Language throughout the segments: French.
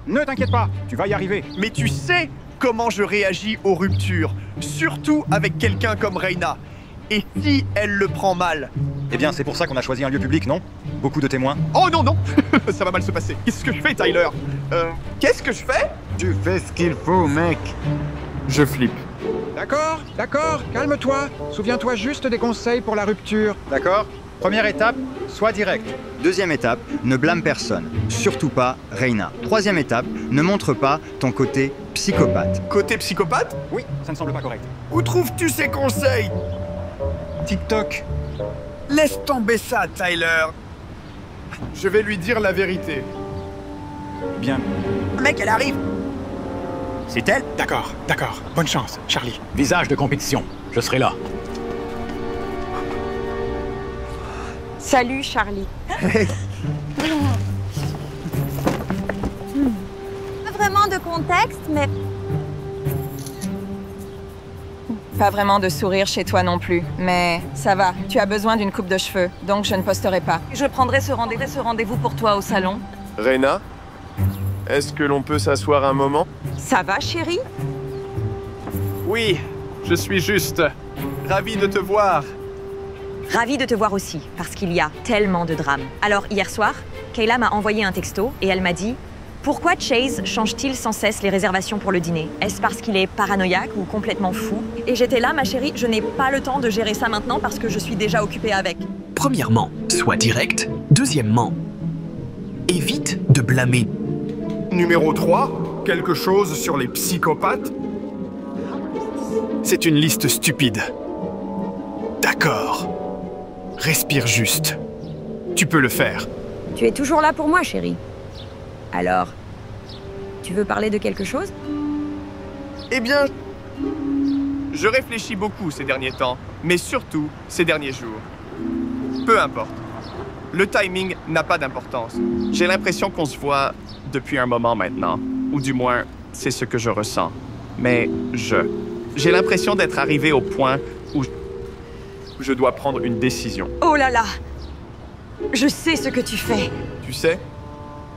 Ne t'inquiète pas, tu vas y arriver. Mais tu sais comment je réagis aux ruptures, surtout avec quelqu'un comme Reina. Et si elle le prend mal? Eh bien, c'est pour ça qu'on a choisi un lieu public, non? Beaucoup de témoins. Oh non, non. Ça va mal se passer. Qu'est-ce que je fais, Tyler? Qu'est-ce que je fais? Tu fais ce qu'il faut, mec. Je flippe. D'accord, d'accord, calme-toi. Souviens-toi juste des conseils pour la rupture. D'accord? Première étape, sois direct. Deuxième étape, ne blâme personne. Surtout pas Reina. Troisième étape, ne montre pas ton côté psychopathe. Côté psychopathe? Oui, ça ne semble pas correct. Où trouves-tu ces conseils? TikTok. Laisse tomber ça, Tyler. Je vais lui dire la vérité. Bien. Mec, elle arrive. C'est elle? D'accord, d'accord. Bonne chance, Charlie. Visage de compétition. Je serai là. Salut, Charlie. Pas vraiment de contexte, mais Pas vraiment de sourire chez toi non plus, mais ça va. Tu as besoin d'une coupe de cheveux, donc je ne posterai pas. Je prendrai ce rendez-vous pour toi au salon. Reina, est-ce que l'on peut s'asseoir un moment? Ça va, chérie? Oui, je suis juste ravi de te voir. Ravie de te voir aussi, parce qu'il y a tellement de drames. Alors, hier soir, Kayla m'a envoyé un texto et elle m'a dit « Pourquoi Chase change-t-il sans cesse les réservations pour le dîner? Est-ce parce qu'il est paranoïaque ou complètement fou ?» Et j'étais là, ma chérie, je n'ai pas le temps de gérer ça maintenant parce que je suis déjà occupée avec. Premièrement, sois direct. Deuxièmement, évite de blâmer. Numéro 3, quelque chose sur les psychopathes? C'est une liste stupide. D'accord. Respire juste. Tu peux le faire. Tu es toujours là pour moi, chérie. Alors, tu veux parler de quelque chose? Eh bien, je réfléchis beaucoup ces derniers temps, mais surtout ces derniers jours. Peu importe. Le timing n'a pas d'importance. J'ai l'impression qu'on se voit depuis un moment maintenant. Ou du moins, c'est ce que je ressens. Mais j'ai l'impression d'être arrivé au point où je dois prendre une décision. Oh là là! Je sais ce que tu fais. Tu sais?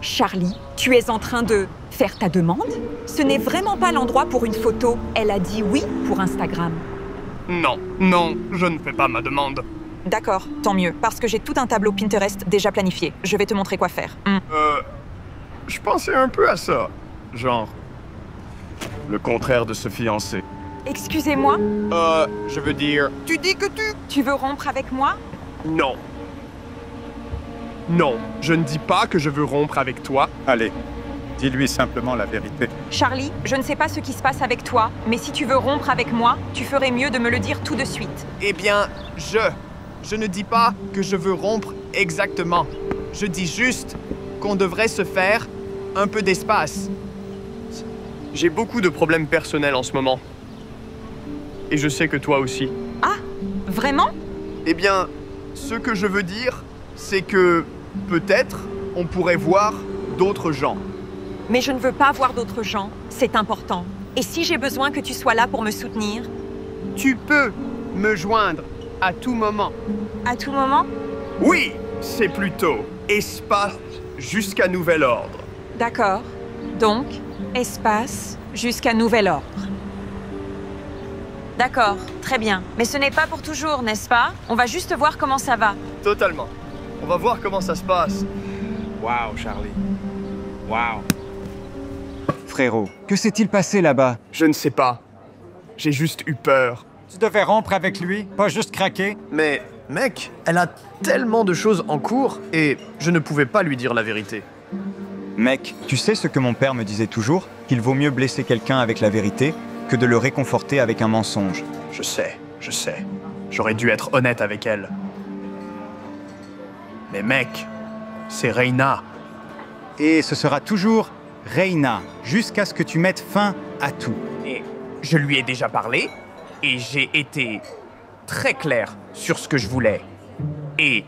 Charlie, tu es en train de faire ta demande? Ce n'est vraiment pas l'endroit pour une photo. Elle a dit oui pour Instagram. Non, non, je ne fais pas ma demande. D'accord, tant mieux, parce que j'ai tout un tableau Pinterest déjà planifié. Je vais te montrer quoi faire. Je pensais un peu à ça. Genre, le contraire de se fiancer. Excusez-moi, Je veux dire... Tu dis que tu veux rompre avec moi? Non. Non, je ne dis pas que je veux rompre avec toi. Allez, dis-lui simplement la vérité. Charlie, je ne sais pas ce qui se passe avec toi, mais si tu veux rompre avec moi, tu ferais mieux de me le dire tout de suite. Eh bien, je ne dis pas que je veux rompre exactement. Je dis juste qu'on devrait se faire un peu d'espace. J'ai beaucoup de problèmes personnels en ce moment. Et je sais que toi aussi. Ah, vraiment? Eh bien, ce que je veux dire, c'est que peut-être on pourrait voir d'autres gens. Mais je ne veux pas voir d'autres gens, c'est important. Et si j'ai besoin que tu sois là pour me soutenir? Tu peux me joindre à tout moment. À tout moment? Oui, c'est plutôt espace jusqu'à nouvel ordre. D'accord. Donc, espace jusqu'à nouvel ordre. D'accord, très bien. Mais ce n'est pas pour toujours, n'est-ce pas? On va juste voir comment ça va. Totalement. On va voir comment ça se passe. Wow, Charlie. Wow. Frérot, que s'est-il passé là-bas? Je ne sais pas. J'ai juste eu peur. Tu devais rompre avec lui, pas juste craquer. Mais, mec, elle a tellement de choses en cours et je ne pouvais pas lui dire la vérité. Mec, tu sais ce que mon père me disait toujours? Qu'il vaut mieux blesser quelqu'un avec la vérité que de le réconforter avec un mensonge. Je sais. J'aurais dû être honnête avec elle. Mais mec, c'est Reina. Et ce sera toujours Reina, jusqu'à ce que tu mettes fin à tout. Et je lui ai déjà parlé et j'ai été très clair sur ce que je voulais. Et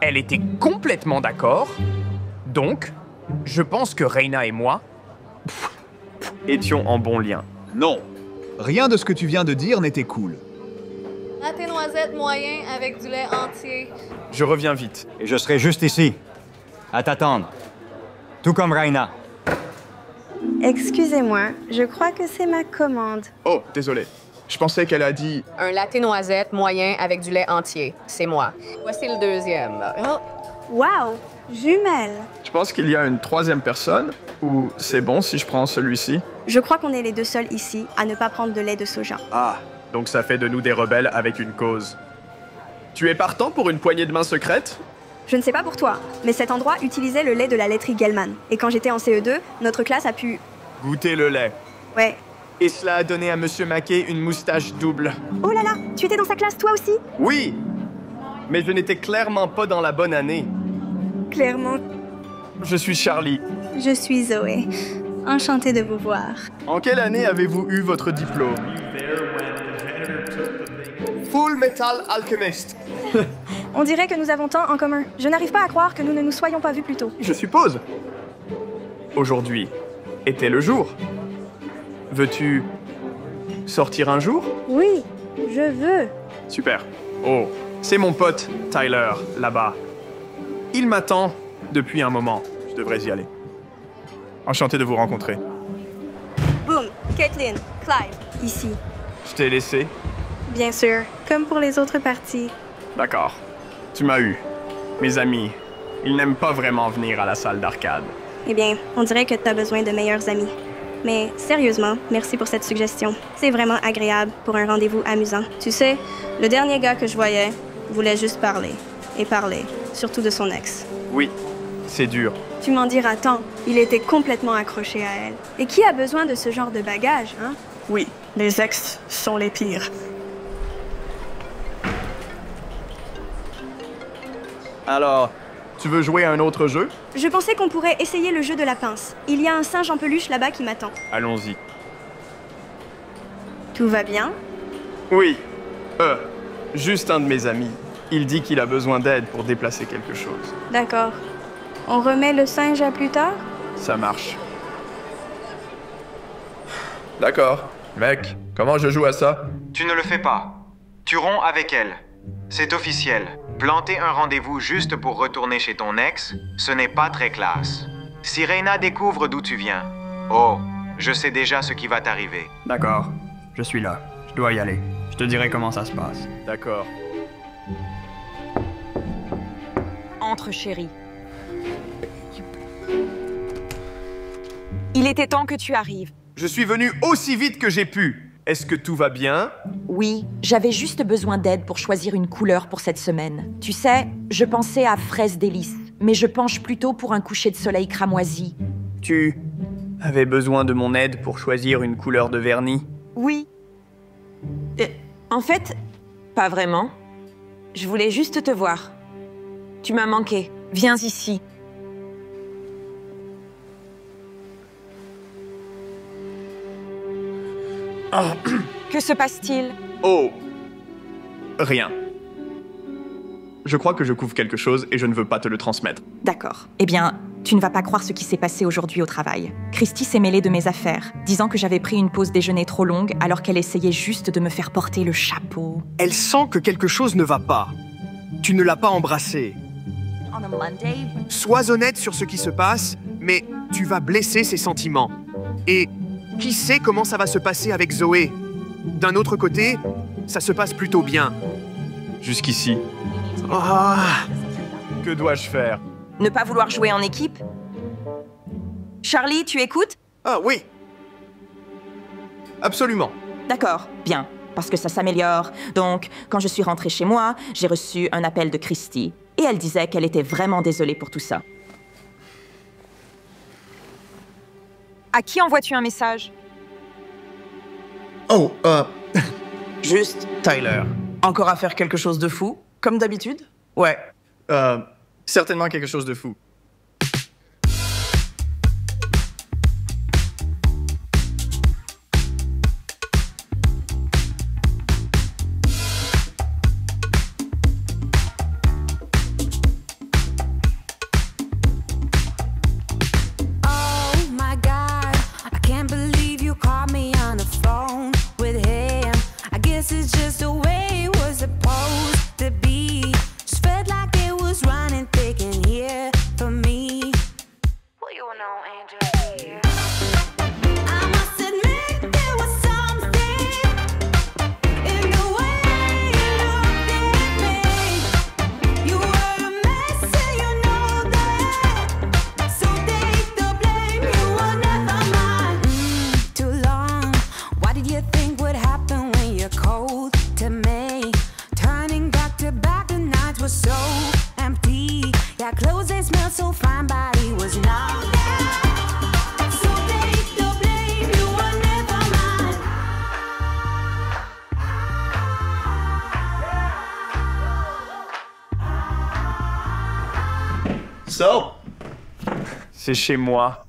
elle était complètement d'accord. Donc, je pense que Reina et moi étions en bon lien. Non. Rien de ce que tu viens de dire n'était cool. raté noisette moyen avec du lait entier. Je reviens vite. Et je serai juste ici, à t'attendre. Tout comme Reina. Excusez-moi, je crois que c'est ma commande. Oh, désolé. Je pensais qu'elle a dit... Un latte noisette moyen avec du lait entier. C'est moi. Voici le deuxième. Oh. Wow! Jumelles! Je pense qu'il y a une troisième personne, ou c'est bon si je prends celui-ci? Je crois qu'on est les deux seuls ici à ne pas prendre de lait de soja. Ah, donc ça fait de nous des rebelles avec une cause. Tu es partant pour une poignée de main secrète? Je ne sais pas pour toi, mais cet endroit utilisait le lait de la laiterie Gelman. Et quand j'étais en CE2, notre classe a pu... Goûter le lait. Ouais. Et cela a donné à Monsieur Mackey une moustache double. Oh là là, tu étais dans sa classe toi aussi? Oui! Mais je n'étais clairement pas dans la bonne année. Clairement. Je suis Charlie. Je suis Zoé. Enchantée de vous voir. En quelle année avez-vous eu votre diplôme? Full Metal Alchemist. On dirait que nous avons tant en commun. Je n'arrive pas à croire que nous ne nous soyons pas vus plus tôt. Je suppose. Aujourd'hui était le jour. Veux-tu sortir un jour? Oui, je veux. Super. Oh, c'est mon pote Tyler, là-bas. Il m'attend depuis un moment. Je devrais y aller. Enchanté de vous rencontrer. Boom, Caitlin, Clive, ici. Je t'ai laissé? Bien sûr, comme pour les autres parties. D'accord. Tu m'as eu. Mes amis, ils n'aiment pas vraiment venir à la salle d'arcade. Eh bien, on dirait que tu as besoin de meilleurs amis. Mais sérieusement, merci pour cette suggestion. C'est vraiment agréable pour un rendez-vous amusant. Tu sais, le dernier gars que je voyais voulait juste parler. Et parler, surtout de son ex. Oui, c'est dur. Tu m'en diras tant. Il était complètement accroché à elle. Et qui a besoin de ce genre de bagage, hein? Oui, les ex sont les pires. Alors, tu veux jouer à un autre jeu? Je pensais qu'on pourrait essayer le jeu de la pince. Il y a un singe en peluche là-bas qui m'attend. Allons-y. Tout va bien? Oui. Juste un de mes amis. Il dit qu'il a besoin d'aide pour déplacer quelque chose. D'accord. On remet le singe à plus tard? Ça marche. D'accord. Mec, comment je joue à ça? Tu ne le fais pas. Tu romps avec elle. C'est officiel. Planter un rendez-vous juste pour retourner chez ton ex, ce n'est pas très classe. Si Reina découvre d'où tu viens, oh, je sais déjà ce qui va t'arriver. D'accord. Je suis là. Je dois y aller. Je te dirai comment ça se passe. D'accord. Entre, chérie. Il était temps que tu arrives. Je suis venu aussi vite que j'ai pu. Est-ce que tout va bien? Oui, j'avais juste besoin d'aide pour choisir une couleur pour cette semaine. Tu sais, je pensais à fraise délice, mais je penche plutôt pour un coucher de soleil cramoisi. Tu avais besoin de mon aide pour choisir une couleur de vernis? Oui. En fait, pas vraiment. Je voulais juste te voir. Tu m'as manqué. Viens ici. Oh. Que se passe-t-il? Oh. Rien. Je crois que je couvre quelque chose et je ne veux pas te le transmettre. D'accord. Eh bien, tu ne vas pas croire ce qui s'est passé aujourd'hui au travail. Christy s'est mêlée de mes affaires, disant que j'avais pris une pause déjeuner trop longue alors qu'elle essayait juste de me faire porter le chapeau. Elle sent que quelque chose ne va pas. Tu ne l'as pas embrassée. On a Monday. Sois honnête sur ce qui se passe, mais tu vas blesser ses sentiments. Et qui sait comment ça va se passer avec Zoé? D'un autre côté, ça se passe plutôt bien. Jusqu'ici. Oh. Que dois-je faire? Ne pas vouloir jouer en équipe? Charlie, tu écoutes? Ah oui. Absolument. D'accord, bien, parce que ça s'améliore. Donc, quand je suis rentrée chez moi, j'ai reçu un appel de Christy. Et elle disait qu'elle était vraiment désolée pour tout ça. À qui envoies-tu un message? Oh, Juste, Tyler. Encore à faire quelque chose de fou, comme d'habitude? Ouais. Certainement quelque chose de fou. For C'est chez moi.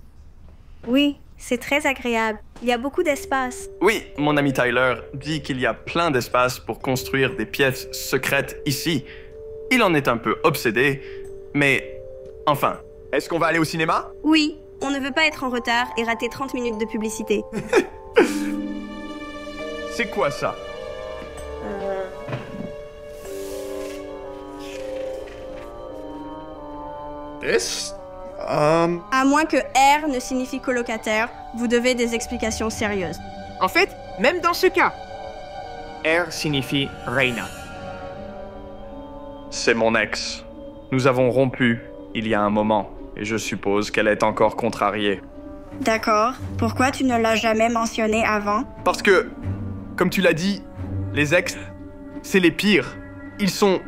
Oui, c'est très agréable. Il y a beaucoup d'espace. Oui, mon ami Tyler dit qu'il y a plein d'espace pour construire des pièces secrètes ici. Il en est un peu obsédé, mais enfin, est-ce qu'on va aller au cinéma? Oui, on ne veut pas être en retard et rater 30 minutes de publicité. C'est quoi ça? À moins que R ne signifie colocataire, vous devez des explications sérieuses. En fait, même dans ce cas. R signifie Reina. C'est mon ex. Nous avons rompu il y a un moment, et je suppose qu'elle est encore contrariée. D'accord. Pourquoi tu ne l'as jamais mentionné avant? Parce que, comme tu l'as dit, les ex, c'est les pires. Ils sont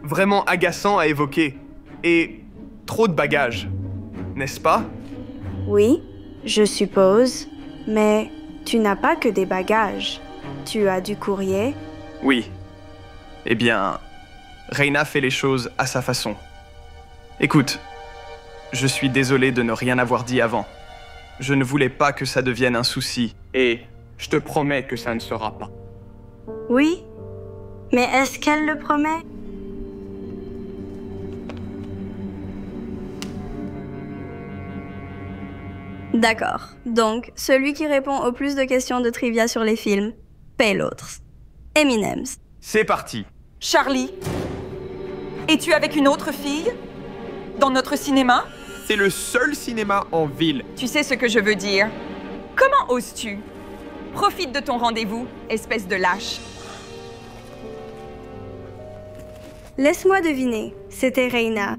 vraiment agaçants à évoquer. Et trop de bagages. N'est-ce pas? Oui, je suppose. Mais tu n'as pas que des bagages. Tu as du courrier? Oui. Eh bien, Reina fait les choses à sa façon. Écoute, je suis désolé de ne rien avoir dit avant. Je ne voulais pas que ça devienne un souci. Et je te promets que ça ne sera pas. Oui? Mais est-ce qu'elle le promet? D'accord. Donc, celui qui répond au plus de questions de trivia sur les films paie l'autre. Eminems. C'est parti. Charlie, es-tu avec une autre fille? Dans notre cinéma? C'est le seul cinéma en ville. Tu sais ce que je veux dire. Comment oses-tu? Profite de ton rendez-vous, espèce de lâche. Laisse-moi deviner. C'était Reina.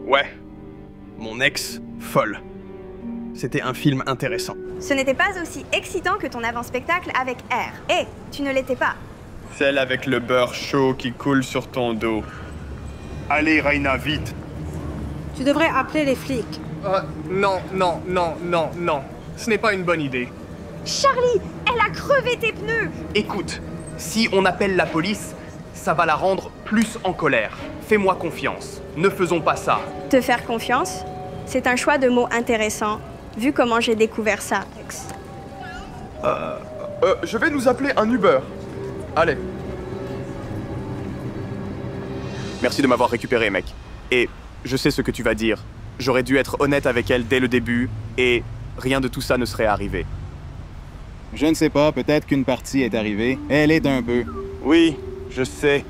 Ouais. Mon ex, folle. C'était un film intéressant. Ce n'était pas aussi excitant que ton avant-spectacle avec R. Et tu ne l'étais pas. Celle avec le beurre chaud qui coule sur ton dos. Allez, Reina, vite. Tu devrais appeler les flics. Non. Ce n'est pas une bonne idée. Charlie, elle a crevé tes pneus! Écoute, si on appelle la police, ça va la rendre plus en colère. Fais-moi confiance. Ne faisons pas ça. Te faire confiance? C'est un choix de mots intéressant, vu comment j'ai découvert ça. Je vais nous appeler un Uber. Allez. Merci de m'avoir récupéré, mec. Et je sais ce que tu vas dire. J'aurais dû être honnête avec elle dès le début, et rien de tout ça ne serait arrivé. Je ne sais pas, peut-être qu'une partie est arrivée. Elle est un peu. Oui, je sais.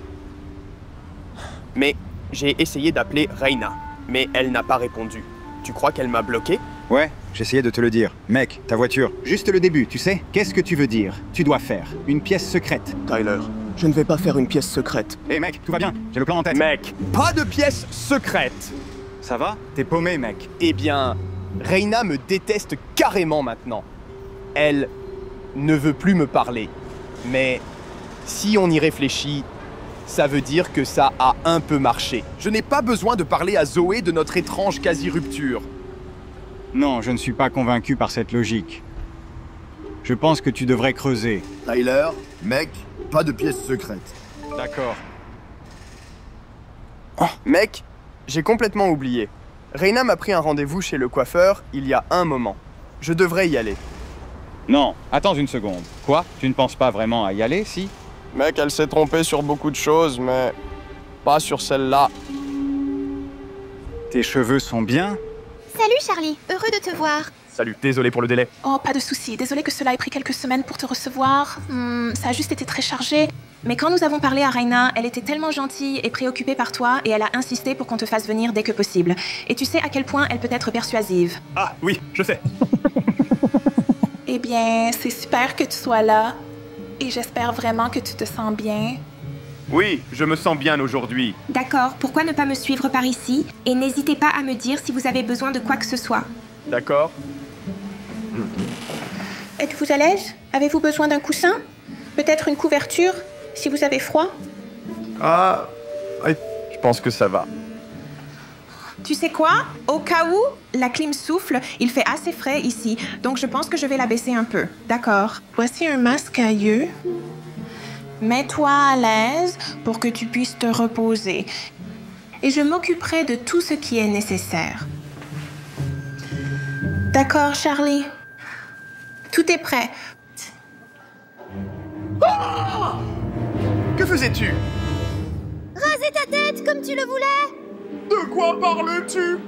Mais j'ai essayé d'appeler Reina, mais elle n'a pas répondu. Tu crois qu'elle m'a bloqué? Ouais, j'essayais de te le dire. Mec, ta voiture. Juste le début, tu sais. Qu'est-ce que tu veux dire? Tu dois faire une pièce secrète. Tyler, je ne vais pas faire une pièce secrète. Hé mec, tout va bien, j'ai le plan en tête. Mec, pas de pièce secrète. Ça va? T'es paumé, mec. Eh bien, Reina me déteste carrément maintenant. Elle ne veut plus me parler. Mais si on y réfléchit, ça veut dire que ça a un peu marché. Je n'ai pas besoin de parler à Zoé de notre étrange quasi-rupture. Non, je ne suis pas convaincu par cette logique. Je pense que tu devrais creuser. Tyler, mec, pas de pièce secrète. D'accord. Oh, mec, j'ai complètement oublié. Reina m'a pris un rendez-vous chez le coiffeur il y a un moment. Je devrais y aller. Non, attends une seconde. Quoi? Tu ne penses pas vraiment à y aller, si? Mec, elle s'est trompée sur beaucoup de choses, mais pas sur celle-là. Tes cheveux sont bien? Salut Charlie, heureux de te voir. Salut, désolé pour le délai. Oh, pas de souci. Désolé que cela ait pris quelques semaines pour te recevoir. Ça a juste été très chargé. Mais quand nous avons parlé à Reina, elle était tellement gentille et préoccupée par toi et elle a insisté pour qu'on te fasse venir dès que possible. Et tu sais à quel point elle peut être persuasive. Ah oui, je sais. Eh bien, c'est super que tu sois là. Et j'espère vraiment que tu te sens bien. Oui, je me sens bien aujourd'hui. D'accord, pourquoi ne pas me suivre par ici? Et n'hésitez pas à me dire si vous avez besoin de quoi que ce soit. D'accord. Êtes-vous à l'aise? Avez-vous besoin d'un coussin? Peut-être une couverture, si vous avez froid? Ah, je pense que ça va. Tu sais quoi? Au cas où la clim souffle, il fait assez frais ici, donc je pense que je vais la baisser un peu. D'accord. Voici un masque à yeux. Mets-toi à l'aise pour que tu puisses te reposer. Et je m'occuperai de tout ce qui est nécessaire. D'accord, Charlie. Tout est prêt. Ah! Que faisais-tu? Raser ta tête comme tu le voulais. De quoi parles-tu?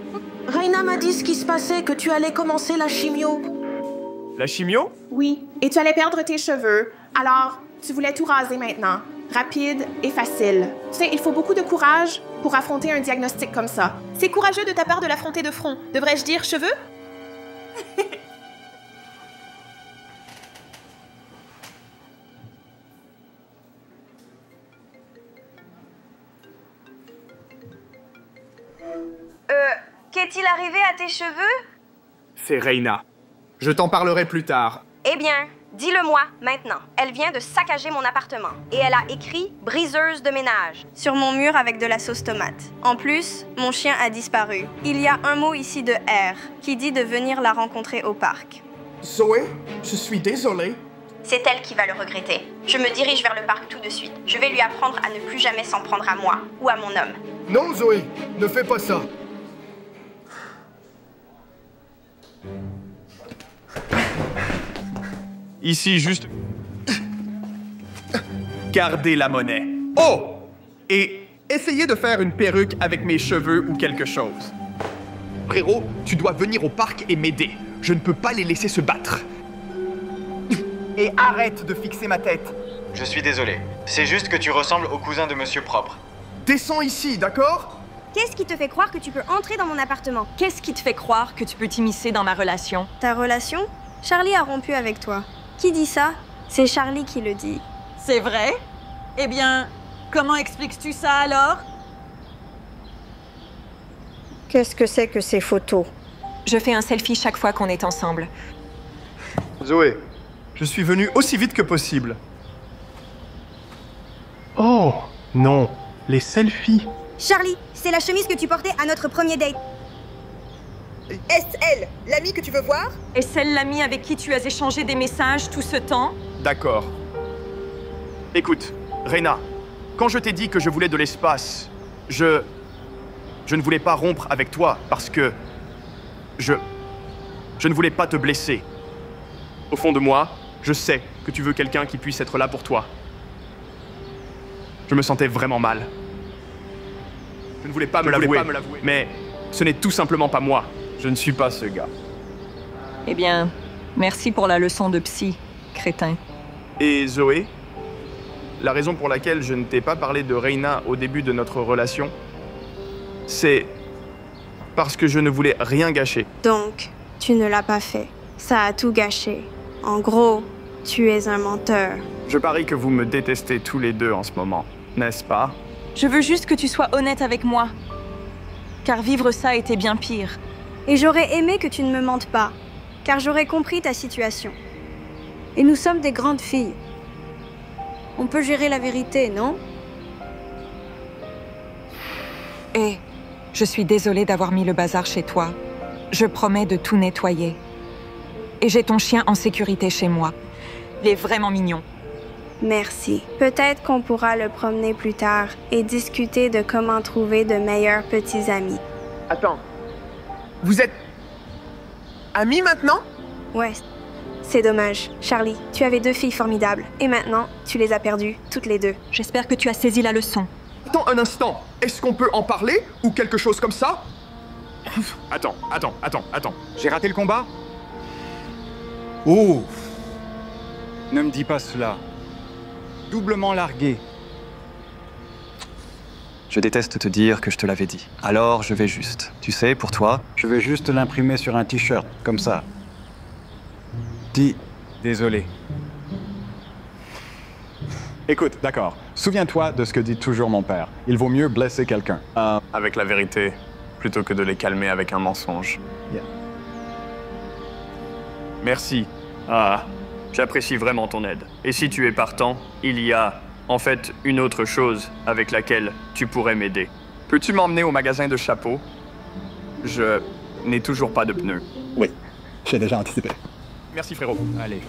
Reina m'a dit ce qui se passait, que tu allais commencer la chimio. La chimio? Oui, et tu allais perdre tes cheveux. Alors, tu voulais tout raser maintenant. Rapide et facile. Tu sais, il faut beaucoup de courage pour affronter un diagnostic comme ça. C'est courageux de ta part de l'affronter de front. Devrais-je dire cheveux? Qu'est-il arrivé à tes cheveux? C'est Reina. Je t'en parlerai plus tard. Eh bien, dis-le-moi maintenant. Elle vient de saccager mon appartement et elle a écrit « briseuse de ménage » sur mon mur avec de la sauce tomate. En plus, mon chien a disparu. Il y a un mot ici de R qui dit de venir la rencontrer au parc. Zoé, je suis désolé. C'est elle qui va le regretter. Je me dirige vers le parc tout de suite. Je vais lui apprendre à ne plus jamais s'en prendre à moi ou à mon homme. Non, Zoé, ne fais pas ça. Ici, juste... Gardez la monnaie. Oh! Et essayez de faire une perruque avec mes cheveux ou quelque chose. Frérot, tu dois venir au parc et m'aider. Je ne peux pas les laisser se battre. Et arrête de fixer ma tête. Je suis désolé. C'est juste que tu ressembles au cousin de Monsieur Propre. Descends ici, d'accord? Qu'est-ce qui te fait croire que tu peux entrer dans mon appartement? Qu'est-ce qui te fait croire que tu peux t'immiscer dans ma relation? Ta relation? Charlie a rompu avec toi. Qui dit ça? C'est Charlie qui le dit. C'est vrai? Eh bien, comment expliques-tu ça alors? Qu'est-ce que c'est que ces photos? Je fais un selfie chaque fois qu'on est ensemble. Zoé, je suis venu aussi vite que possible. Oh, non, les selfies. Charlie, c'est la chemise que tu portais à notre premier date. Est-ce elle, l'amie que tu veux voir? Est-ce elle l'amie avec qui tu as échangé des messages tout ce temps? D'accord. Écoute, Reina, quand je t'ai dit que je voulais de l'espace, je ne voulais pas rompre avec toi parce que je ne voulais pas te blesser. Au fond de moi, je sais que tu veux quelqu'un qui puisse être là pour toi. Je me sentais vraiment mal. Je ne voulais pas me l'avouer, mais ce n'est tout simplement pas moi. Je ne suis pas ce gars. Eh bien, merci pour la leçon de psy, crétin. Et Zoé, la raison pour laquelle je ne t'ai pas parlé de Reina au début de notre relation, c'est parce que je ne voulais rien gâcher. Donc, tu ne l'as pas fait. Ça a tout gâché. En gros, tu es un menteur. Je parie que vous me détestez tous les deux en ce moment, n'est-ce pas? Je veux juste que tu sois honnête avec moi. Car vivre ça était bien pire. Et j'aurais aimé que tu ne me mentes pas, car j'aurais compris ta situation. Et nous sommes des grandes filles. On peut gérer la vérité, non? Et je suis désolée d'avoir mis le bazar chez toi. Je promets de tout nettoyer. Et j'ai ton chien en sécurité chez moi. Il est vraiment mignon. Merci. Peut-être qu'on pourra le promener plus tard et discuter de comment trouver de meilleurs petits amis. Attends. Vous êtes... amis maintenant? Ouais. C'est dommage. Charlie, tu avais 2 filles formidables. Et maintenant, tu les as perdues, toutes les 2. J'espère que tu as saisi la leçon. Attends un instant. Est-ce qu'on peut en parler? Ou quelque chose comme ça? Attends. J'ai raté le combat? Oh! Ne me dis pas cela. Doublement largué. Je déteste te dire que je te l'avais dit. Alors je vais juste. Tu sais, pour toi... Je vais juste l'imprimer sur un t-shirt, comme ça. Dis, désolé. Écoute, d'accord. Souviens-toi de ce que dit toujours mon père. Il vaut mieux blesser quelqu'un. Avec la vérité, plutôt que de les calmer avec un mensonge. Yeah. Merci. Ah, j'apprécie vraiment ton aide. Et si tu es partant, il y a, en fait, une autre chose avec laquelle tu pourrais m'aider. Peux-tu m'emmener au magasin de chapeaux? Je n'ai toujours pas de pneus. Oui, j'ai déjà anticipé. Merci frérot. Allez.